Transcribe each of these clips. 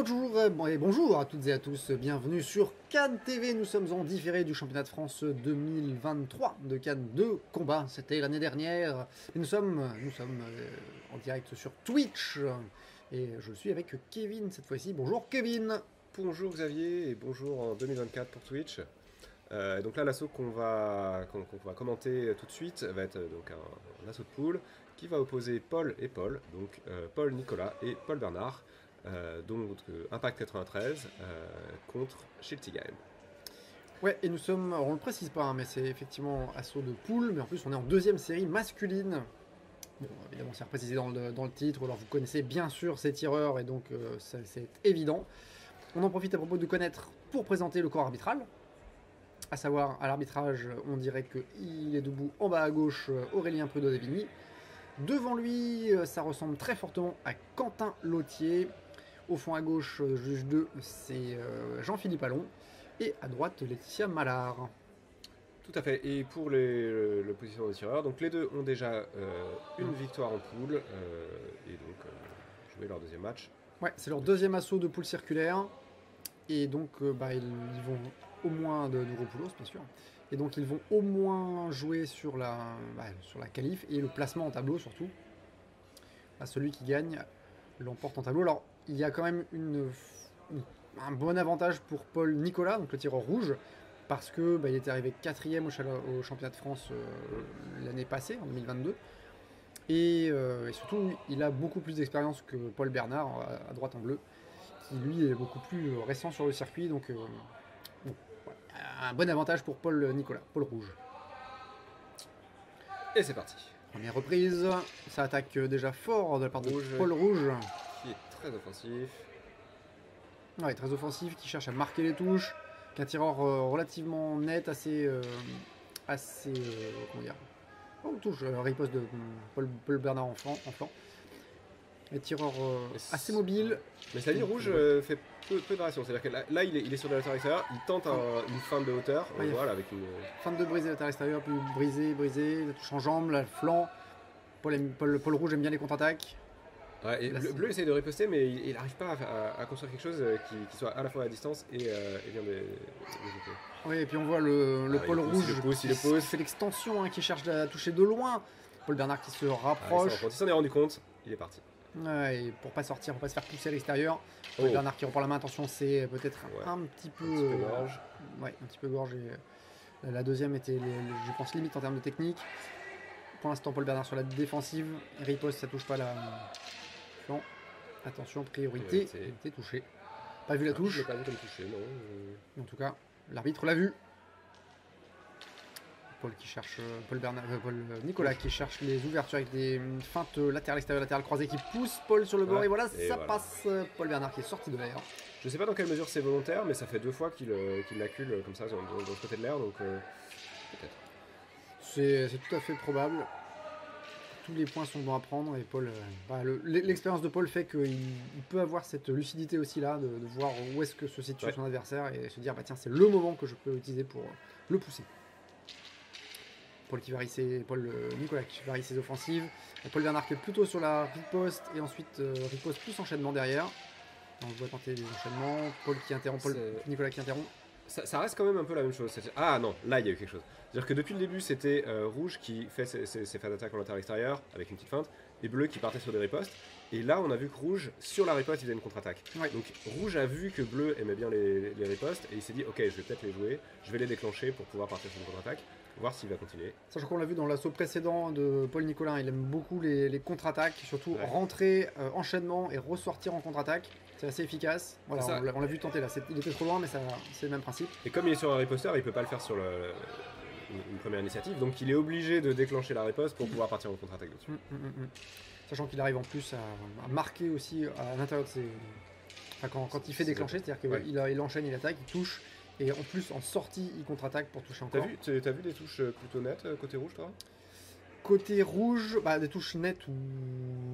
Et bonjour à toutes et à tous, bienvenue sur Cannes TV. Nous sommes en différé du championnat de France 2023 de Cannes 2 combat. C'était l'année dernière. Et nous sommes en direct sur Twitch. Et je suis avec Kevin cette fois-ci. Bonjour Kevin. Bonjour Xavier et bonjour en 2024 pour Twitch. Donc là, l'assaut qu'on va commenter tout de suite va être donc un assaut de poule qui va opposer Paul et Paul, donc Paul Nicolas et Paul Bernard, donc Impact 93 contre Shilty Game. Ouais, et nous sommes, alors on le précise pas, hein, mais c'est effectivement assaut de poule, mais en plus on est en deuxième série masculine. Bon, évidemment, c'est reprécisé dans le titre, alors vous connaissez bien sûr ces tireurs, et donc c'est évident. On en profite à propos de connaître pour présenter le corps arbitral. À savoir, à l'arbitrage, on dirait qu'il est debout en bas à gauche, Aurélien Prudhomme-Devigny. Devant lui, ça ressemble très fortement à Quentin Lautier. Au fond à gauche, juge 2, c'est Jean-Philippe Allon. Et à droite, Laetitia Mallard. Tout à fait. Et pour le positionnement des tireurs, donc les deux ont déjà une victoire en poule et donc joué leur deuxième match. Ouais, c'est leur deuxième assaut de poule circulaire. Et donc, ils vont au moins de Nouropoulos, bien sûr. Et donc, ils vont au moins jouer sur la qualif et le placement en tableau, surtout. Là, celui qui gagne l'emporte en tableau. Alors, il y a quand même un bon avantage pour Paul Nicolas, donc le tireur rouge, parce que il était arrivé 4e au championnat de France l'année passée, en 2022. Et surtout, il a beaucoup plus d'expérience que Paul Bernard, à droite en bleu, qui lui est beaucoup plus récent sur le circuit. Donc, un bon avantage pour Paul Nicolas, Paul Rouge. Et c'est parti. Première reprise, ça attaque déjà fort de la part de Paul Rouge. Qui est très offensif. Ouais, très offensif, qui cherche à marquer les touches, qui est un tireur relativement net, assez comment dire, touche, riposte de Paul Bernard en flanc. Les tireurs assez mobiles. Mais ça dit, Rouge fait peu de variations. C'est-à-dire que là il est sur le latéral extérieur, il tente une feinte de hauteur, voilà, avec une feinte de briser latéral extérieur, puis briser, la touche en jambe, le flanc. Paul Rouge aime bien les contre-attaques. Ouais, et Bleu essaie de riposter, mais il n'arrive pas à construire quelque chose qui soit à la fois à distance et bien des Oui, et puis on voit le Paul Rouge qui fait l'extension, qui cherche à toucher de loin. Paul Bernard qui se rapproche. Quand il s'en est rendu compte, il est parti. Ouais, et pour pas sortir, pour pas se faire pousser à l'extérieur. Paul Bernard qui reprend la main, attention, c'est peut-être un petit peu gorge. Ouais, un petit peu gorge. Et la deuxième était, je pense, limite en termes de technique. Pour l'instant, Paul Bernard sur la défensive. Riposte, ça touche pas la flanc. Attention, priorité, il était touché. Pas vu la touche. Je l'ai pas vu comme touché, non. En tout cas, l'arbitre l'a vu. Paul Nicolas qui cherche les ouvertures avec des feintes latérales extérieures, latérales croisées qui poussent Paul sur le bord et voilà, passe. Paul Bernard qui est sorti de l'air. Je sais pas dans quelle mesure c'est volontaire, mais ça fait 2 fois qu'il l'accule comme ça dans le côté de l'air, donc peut-être. C'est tout à fait probable. Tous les points sont bons à prendre et Paul, l'expérience de Paul fait qu'il peut avoir cette lucidité aussi là, de voir où est-ce que se situe son adversaire et se dire tiens, c'est le moment que je peux utiliser pour le pousser. Paul Nicolas qui varie ses offensives. Et Paul Bernard qui est plutôt sur la riposte et ensuite riposte plus enchaînement derrière. Donc on va tenter des enchaînements. Paul qui interrompt, Nicolas qui interrompt. Ça reste quand même un peu la même chose. Ah non, là il y a eu quelque chose. C'est-à-dire que depuis le début c'était Rouge qui fait ses phases d'attaque en latéral extérieur avec une petite feinte et Bleu qui partait sur des ripostes. Et là on a vu que Rouge sur la riposte il faisait une contre-attaque. Ouais. Donc Rouge a vu que Bleu aimait bien les ripostes et il s'est dit ok, je vais peut-être les jouer, je vais les déclencher pour pouvoir partir sur une contre-attaque. Voir s'il va continuer. Sachant qu'on l'a vu dans l'assaut précédent de Paul Nicolas, il aime beaucoup les contre-attaques, surtout rentrer, enchaînement et ressortir en contre-attaque. C'est assez efficace. Voilà, on l'a vu tenter là. Il était trop loin, mais c'est le même principe. Et comme il est sur un riposteur, il peut pas le faire sur une première initiative, donc il est obligé de déclencher la riposte pour pouvoir partir en contre-attaque dessus. Sachant qu'il arrive en plus à marquer aussi à l'intérieur de ses. Enfin, quand il fait déclencher, c'est-à-dire qu'il enchaîne, il attaque, il touche. Et en plus, en sortie, il contre-attaque pour toucher encore. T'as vu des touches plutôt nettes côté rouge, toi? Côté rouge, des touches nettes,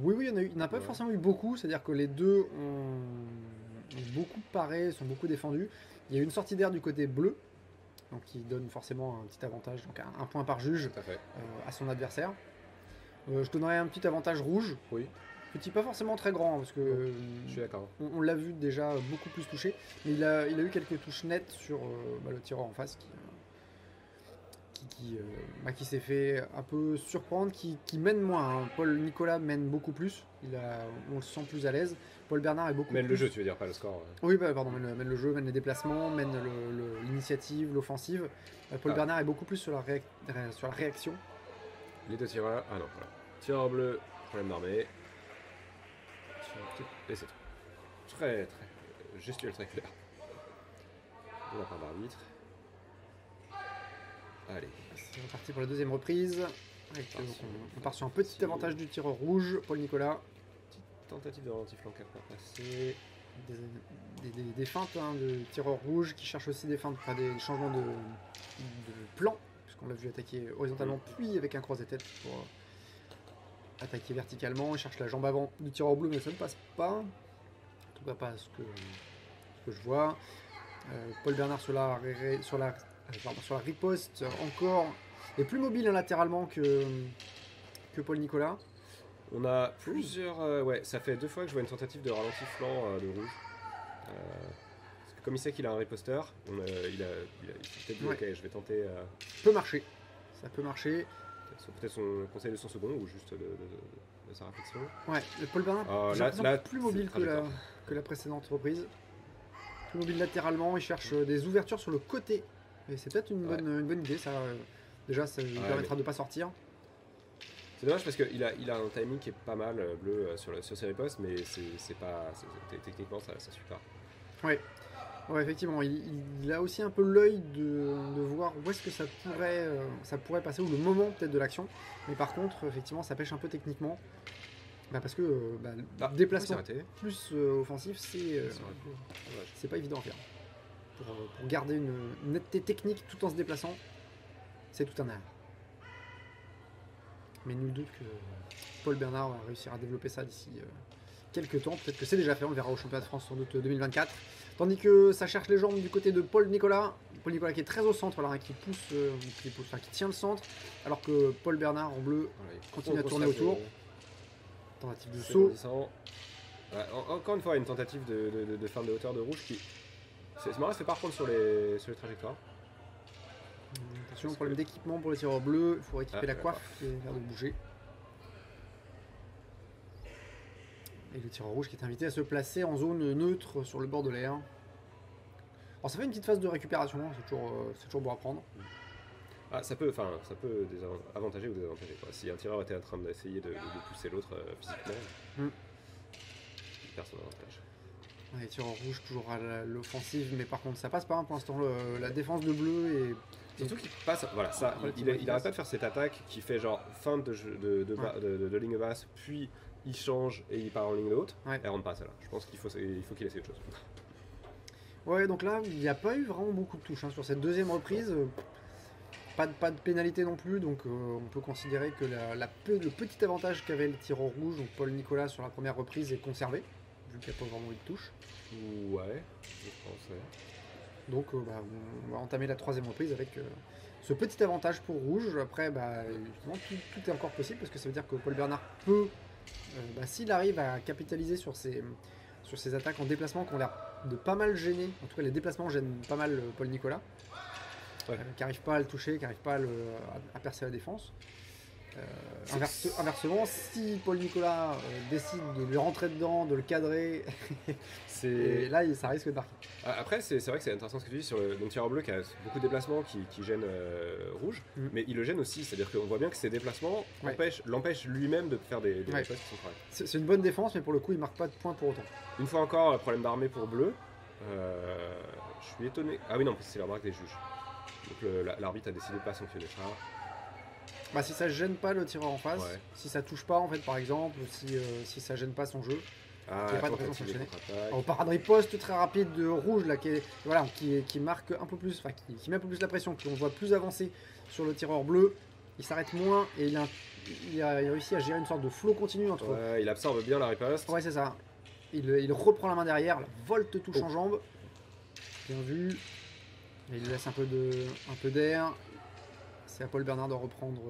oui, il n'y en a pas forcément eu beaucoup. C'est-à-dire que les deux ont beaucoup paré, sont beaucoup défendus. Il y a eu une sortie d'air du côté bleu, donc qui donne forcément un petit avantage, donc un point par juge à son adversaire. Je donnerais un petit avantage rouge. Oui. Petit, pas forcément très grand, hein, parce que Je suis d'accord. on l'a vu déjà beaucoup plus touché, mais il a eu quelques touches nettes sur le tireur en face qui s'est fait un peu surprendre, qui mène moins, hein. Paul Nicolas mène beaucoup plus, on le sent plus à l'aise. Paul Bernard est beaucoup Mène plus... le jeu, tu veux dire, pas le score. Oui, pardon, mène le jeu, mène les déplacements, mène l'initiative, l'offensive. Paul Bernard est beaucoup plus sur la réaction. Les deux tireurs. Ah non, voilà. Tireur bleu, problème d'armée. Et c'est tout. Très, gestuel très clair. De la part d'arbitre. Allez. C'est reparti pour la deuxième reprise. On part sur un petit avantage du tireur rouge, Paul Nicolas. Petite tentative de ralenti flanqué pas passé. Des feintes hein, de tireur rouge qui cherchent aussi des feintes, des changements de plan, puisqu'on l'a vu attaquer horizontalement, puis avec un croisé-tête pour attaquer verticalement. Il cherche la jambe avant du tireur bleu, mais ça ne passe pas. En tout cas, pas ce que je vois. Paul Bernard sur la riposte encore est plus mobile hein, latéralement que Paul Nicolas. On a plusieurs. Ouais, ça fait 2 fois que je vois une tentative de ralenti flanc de rouge. Parce que comme il sait qu'il a un riposter, il s'est peut-être dit ok, je vais tenter. Ça peut marcher. Peut-être son conseil de son second ou juste de sa réflexion. Ouais, le Paul Bernard plus mobile que la précédente reprise. Plus mobile latéralement, il cherche des ouvertures sur le côté. Et c'est peut-être une bonne idée, ça. Déjà, ça lui permettra de ne pas sortir. C'est dommage parce qu'il a un timing qui est pas mal bleu sur ses ripostes, mais techniquement ça suit pas. Ouais, effectivement, il a aussi un peu l'œil de voir où est-ce que ça pourrait passer, ou le moment peut-être de l'action. Mais par contre, effectivement, ça pêche un peu techniquement. Parce que le déplacement plus offensif, c'est pas évident à faire. Pour garder une netteté technique tout en se déplaçant, c'est tout un art. Mais nul doute que Paul Bernard va réussir à développer ça d'ici quelques temps. Peut-être que c'est déjà fait, on le verra au championnat de France sans doute 2024. Tandis que ça cherche les jambes du côté de Paul Nicolas. Paul Nicolas qui est très au centre, là, qui tient le centre, alors que Paul Bernard en bleu continue à tourner autour. Tentative de saut. Encore une fois, une tentative de fin de hauteur de rouge qui. C'est marrant, ça fait pas reprendre sur les trajectoires. Attention, problème d'équipement pour les tireurs bleus, il faut équiper la coiffe et faire de bouger. Et le tireur rouge qui est invité à se placer en zone neutre sur le bord de l'air. Alors ça fait une petite phase de récupération, c'est toujours bon à prendre. Ça peut avantager ou désavantager. Si un tireur était en train d'essayer de pousser l'autre physiquement, il perd son avantage. Les tireurs rouges toujours à l'offensive, mais par contre ça passe pas pour l'instant. La défense de bleu est... Surtout qu'il passe, voilà, ça, il arrête pas de faire cette attaque qui fait genre fin de ligne basse, puis il change et il part en ligne haute. Elle rentre pas celle-là. Je pense qu'il faut qu'il essaie autre chose. Ouais, donc là il n'y a pas eu vraiment beaucoup de touches hein, sur cette deuxième reprise. Pas de pénalité non plus, donc on peut considérer que le petit avantage qu'avait le tireur rouge, donc Paul Nicolas sur la première reprise, est conservé, vu qu'il n'y a pas vraiment eu de touche. Ouais, je pense, ouais. Donc on va entamer la troisième reprise avec ce petit avantage pour rouge. Après, évidemment, tout est encore possible, parce que ça veut dire que Paul Bernard peut, s'il arrive à capitaliser sur ses attaques en déplacement qui ont l'air de pas mal gêner, en tout cas les déplacements gênent pas mal Paul Nicolas. Qui n'arrive pas à le toucher, qui n'arrive pas à percer la défense. Inversement, si Paul Nicolas décide de lui rentrer dedans, de le cadrer, et là ça risque de marquer. Après, c'est vrai que c'est intéressant ce que tu dis sur le tireur bleu qui a beaucoup de déplacements qui gênent rouge, mais il le gêne aussi, c'est-à-dire qu'on voit bien que ces déplacements l'empêchent lui-même de faire des choses qui sont correctes. C'est une bonne défense, mais pour le coup il ne marque pas de points pour autant. Une fois encore, problème d'armée pour bleu. Je suis étonné. Ah oui, non, c'est la remarque des juges. Donc l'arbitre a décidé de ne pas sanctionner ça. Si ça gêne pas le tireur en face, si ça touche pas en fait par exemple, si ça gêne pas son jeu, il n'y a pas de raison de sanctionner. Au parade riposte très rapide de rouge là, qui marque un peu plus, qui met un peu plus la pression, qu'on voit plus avancer sur le tireur bleu, il s'arrête moins et il a réussi à gérer une sorte de flow continu entre. Il absorbe bien la riposte. Ouais, c'est ça. Il reprend la main derrière, la volte touche en jambe. Bien vu. Et il laisse un peu d'air. C'est à Paul Bernard de reprendre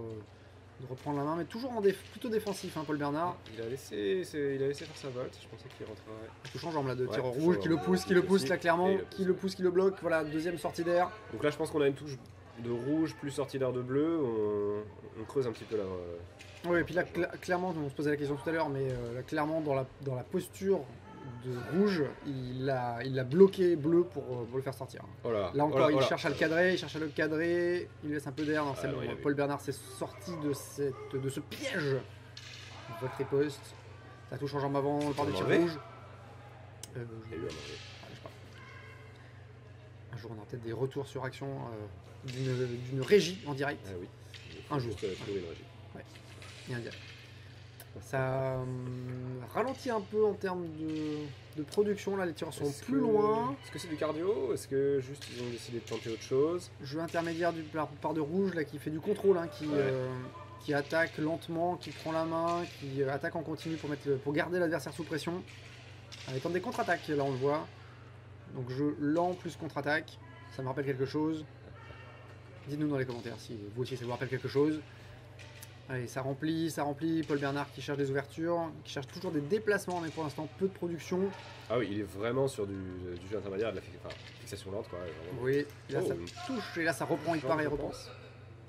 de reprendre la main, mais toujours plutôt défensif, hein, Paul Bernard. Il a laissé faire sa volte, je pensais qu'il rentrerait. Tout change en là de tireur tout rouge, change qui le en pousse, rouge, là clairement, et qui le pousse, qui le bloque. Voilà, deuxième sortie d'air. Donc là, je pense qu'on a une touche de rouge plus sortie d'air de bleu. On creuse un petit peu là. Oui, et puis là, clairement, on se posait la question tout à l'heure, mais là, clairement, dans la posture de rouge, il a bloqué bleu pour le faire sortir. Oh là, Là encore, il oh là. cherche à le cadrer, il laisse un peu d'air. Non, c'est bon. non, Paul Bernard s'est sorti de ce piège. Votre riposte. Ça touche en jambe avant, le part du tir enlevé rouge. Il y a eu un mauvais. Je sais pas. Un jour, on aura peut-être des retours sur action d'une régie en direct. Ah oui. Un jour. Juste trouver une régie. Et un direct. Ça ralentit un peu en termes de production. Là, les tireurs sont plus loin. Est-ce que c'est du cardio? Est-ce que juste ils ont décidé de tenter autre chose? Jeu intermédiaire du part de rouge là, qui fait du contrôle, hein, qui attaque lentement, qui prend la main, qui attaque en continu pour garder l'adversaire sous pression. Il tente des contre-attaques, là on le voit. Donc jeu lent plus contre-attaque. Ça me rappelle quelque chose. Dites-nous dans les commentaires si vous aussi ça vous rappelle quelque chose. Allez, ça remplit. Paul Bernard qui cherche des ouvertures, qui cherche toujours des déplacements, mais pour l'instant peu de production. Ah oui, il est vraiment sur du jeu intermédiaire, de la fixation lente, quoi. Vraiment. Oui, là ça une touche, et là ça reprend, il part et je reprend. pense.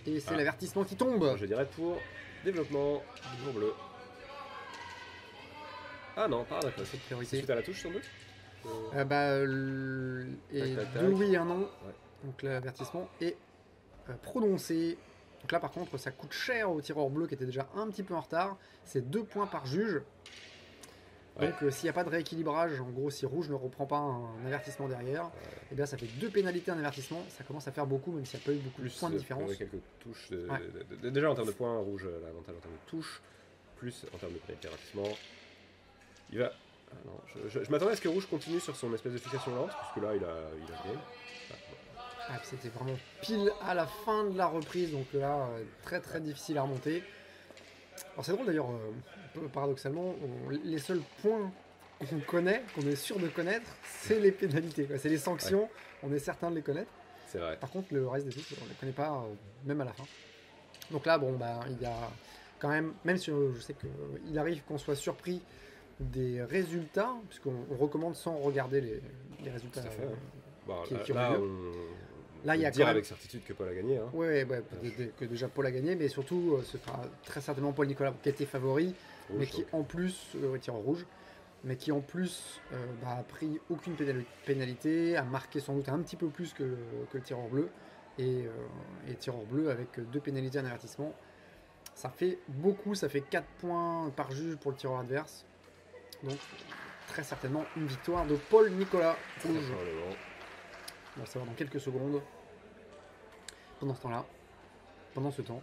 Et c'est Ah. l'avertissement qui tombe. Je dirais pour développement du jour bleu. Ah non, pas d'accord. Cette priorité. Suite à la touche sur deux Et Tac, tac, tac. deux oui et un non. Ouais. Donc l'avertissement est prononcé. Donc là par contre ça coûte cher au tireur bleu qui était déjà un petit peu en retard. C'est 2 points par juge. Ouais. Donc s'il n'y a pas de rééquilibrage, en gros si rouge ne reprend pas un avertissement derrière, et bien ça fait 2 pénalités, un avertissement. Ça commence à faire beaucoup même s'il n'y a pas eu beaucoup de points de différence. Quelques touches. Déjà en termes de points, rouge l'avantage en termes de touches, plus en termes de pénalité avertissement. Il va. Ah non, je m'attendais à ce que rouge continue sur son espèce de fixation lente, puisque là il a gagné. Ah, c'était vraiment pile à la fin de la reprise, donc là, très très difficile à remonter. Alors c'est drôle d'ailleurs, un peu paradoxalement, les seuls points qu'on connaît, qu'on est sûr de connaître, c'est les pénalités, quoi. C'est les sanctions, on est certain de les connaître. C'est vrai. Par contre, le reste des trucs, on ne les connaît pas, même à la fin. Donc là, bon, bah, il y a quand même si je sais qu'il arrive qu'on soit surpris des résultats, puisqu'on recommande sans regarder les résultats. Tout à fait. Bon, qui là, ont lieu. Là, il y a dire quand même... avec certitude que Paul a gagné. Hein. Ouais, que déjà Paul a gagné, mais surtout ce sera très certainement Paul Nicolas qui était favori, Rouge, mais qui en plus, tireur rouge, mais qui en plus a pris aucune pénalité, a marqué sans doute un petit peu plus que le tireur bleu, et tireur bleu avec 2 pénalités, un avertissement. Ça fait beaucoup, ça fait 4 points par juge pour le tireur adverse. Donc très certainement une victoire de Paul Nicolas rouge. On va le savoir dans quelques secondes. Pendant ce temps-là, pendant ce temps.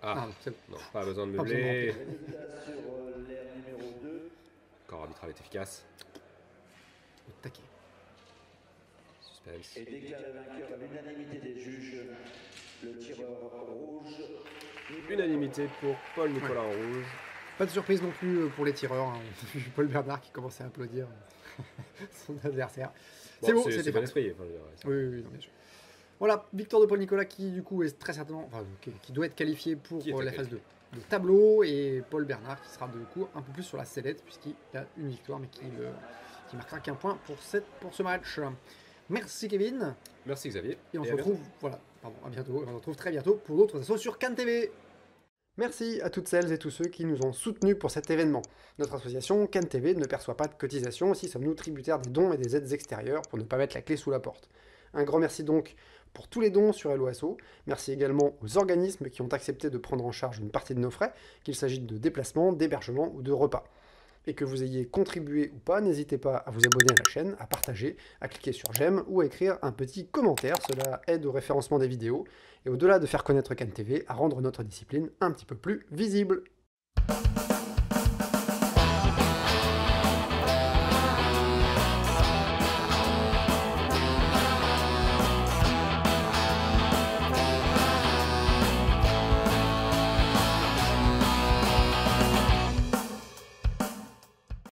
Ah, c'est bon. non, pas besoin de Pas besoin de meubler. Sur l'air numéro 2. Corps arbitral est efficace. Au taquet. Suspense. Et déclare vainqueur à l'unanimité des juges, le tireur rouge. Unanimité pour Paul Nicolas en rouge. Pas de surprise non plus pour les tireurs. Hein. On a vu Paul Bernard qui commençait à applaudir son adversaire. Bon, c'est bon, c'est c'était bon pas. esprit. Enfin, je veux dire, ouais, Oui, non, bien sûr. Voilà, victoire de Paul Nicolas qui du coup est très certainement, qui doit être qualifié pour la phase 2 de tableau, et Paul Bernard qui sera du coup un peu plus sur la sellette puisqu'il a une victoire mais qui marquera qu'un point pour ce match. Merci Kevin. Merci Xavier. Et on se à retrouve, à bientôt. On se retrouve très bientôt pour d'autres assos sur Cannes TV. Merci à toutes celles et tous ceux qui nous ont soutenus pour cet événement. Notre association Cannes TV ne perçoit pas de cotisation, aussi sommes-nous tributaires des dons et des aides extérieures pour ne pas mettre la clé sous la porte. Un grand merci donc pour tous les dons sur Helloasso. Merci également aux organismes qui ont accepté de prendre en charge une partie de nos frais, qu'il s'agisse de déplacements, d'hébergement ou de repas. Et que vous ayez contribué ou pas, n'hésitez pas à vous abonner à la chaîne, à partager, à cliquer sur j'aime ou à écrire un petit commentaire. Cela aide au référencement des vidéos et au-delà de faire connaître Cannes TV, à rendre notre discipline un petit peu plus visible.